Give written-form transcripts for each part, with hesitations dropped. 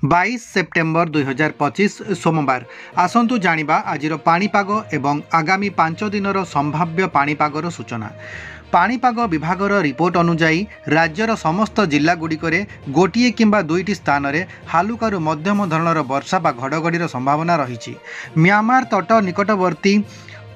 22 September 2025 सोमवार आसंतु जानिबा आजिर पाणीपाग एवं आगामी 5 दिनर संभाव्य पाणीपागर सूचना। पाणीपाग विभागर रिपोर्ट अनुजाई राज्यर समस्त जिल्लागुड़िकरे गोटिए किंबा दुईटी स्थान में हालुकारु मध्यम धरणर वर्षा बा घड़घड़ीर संभावना रही। म्यांमार तट निकटवर्ती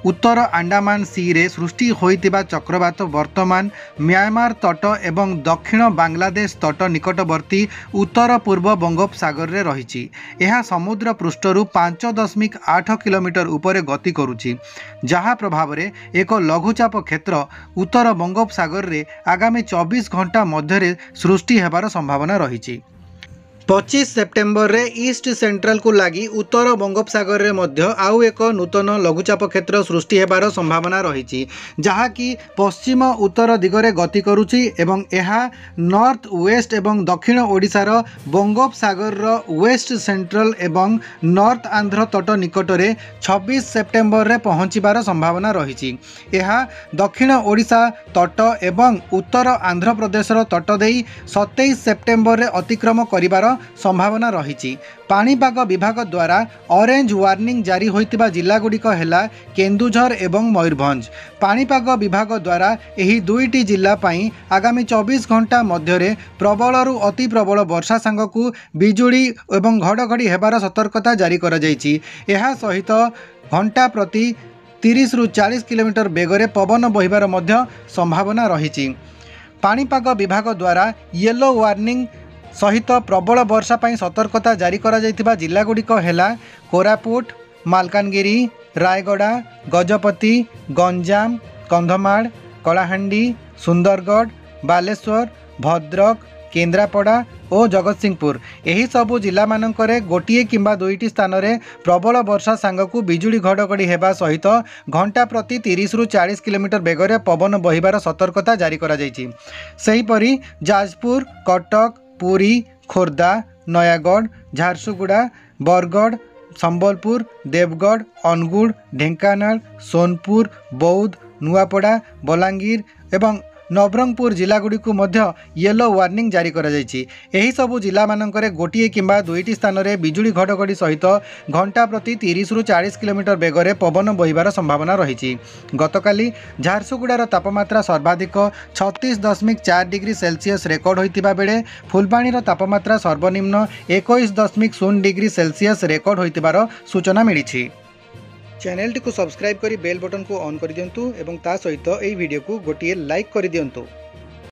उत्तर अंडमान सी रे सृष्टि होइतिबा चक्रवात वर्तमान म्यांमार तट एवं दक्षिण बांग्लादेश तट निकटवर्ती उत्तर पूर्व बंगोपसागर रे रहिछि। यह समुद्र पृष्ठरु 5.8 किलोमीटर उपरे गति करुछि, जहा प्रभाव रे एक लघुचाप क्षेत्र उत्तर बंगोपसागर रे आगामी 24 घंटा मध्य सृष्टि हेबार संभावना रहिछि। 25 सेप्टेम्बर रे ईस्ट सेंट्रल को लगी उत्तर बंगोपसागर रे मध्य आउ एक नूतन लघुचाप क्षेत्र सृष्टि हेबार संभावना रही, जहाँकि पश्चिम उत्तर दिगरे गति करुछि एवं यह नॉर्थ वेस्ट एवं दक्षिण ओडिशार बंगोपसागर वेस्ट सेंट्रल एवं नॉर्थ आंध्र तट निकटरे 26 सेप्टेम्बर रे पहुँचबार संभावना रही। यह दक्षिण ओडिशा तट एवं उत्तर आंध्र प्रदेशर तट देई 27 सेप्टेम्बर रे अतिक्रम करिबार संभावना रही। पाणीपाग विभाग द्वारा ऑरेंज वार्निंग जारी होइतिबा जिल्लागुड़िक हेला केन्दुझर एवं मयूरभंज। पाणीपाग विभाग द्वारा एही दुईटी जिल्ला पई आगामी 24 घंटा मध्य प्रबलरु अति प्रबल वर्षा सांगकु बिजुली एवं घड़घड़ी हेबार सतर्कता जारी करा जायछि। एहा सहित घंटा प्रति 30 रु 40 किलोमीटर बेगरे पवन बहिबार मध्य संभावना रही। पाणीपाग विभाग द्वारा येलो वार्निंग सहित प्रबल वर्षा पाई सतर्कता जारी करा जायतिबा जिल्लागुड़िक हेला कोरापुट, मालकानगिरी, रायगड़ा, गजपति, गंजाम, कंधमाल, कलाहांडी, सुंदरगढ़, बालेश्वर, भद्रक, केन्द्रापड़ा और जगतसिंहपुर एही सबु जिला मानकरे गोटिए किंबा दुईटी स्थान में प्रबल वर्षा सांगकु बिजुली घड़घड़ी हेबा सहित घंटा प्रति 30 रु 40 किलोमीटर बेगरे पवन बहिबार सतर्कता जारी करा जायछि। सेहीपरि जाजपुर, कटक, पुरी, खोर्धा, नयागढ़, झारसुगुड़ा, बरगढ़, संबलपुर, देवगढ़, अनुगुल, ढेंकानाल, सोनपुर, बौद्ध, नुआपड़ा, बलांगीर एवं नवरंगपुर जिलागुड़िकु मध्य येलो वार्निंग जारी करा जायछि। एही सबु जिला मानकरे गोटिए किंबा दुईटी स्थान में बिजुली घड़घड़ी सहित घंटा प्रति 30 रु 40 किलोमीटर बेगरे पवन बहिबार संभावना रही। गतकाली झारसुगुड़ार तापमात्रा सर्वाधिक 36.4 डिग्री सेल्सियस रेकर्ड होइतिबा बेले फुलबाणीर तापमात्रा सर्वनिम्न 21.0 डिग्री सेल्सियस रेकर्ड होइतिबार सूचना मिली। चैनल टी को सब्सक्राइब करी बेल बटन को ऑन कर दियंतु एवं ता सहित एई वीडियो को गोटिए लाइक कर दियंतु।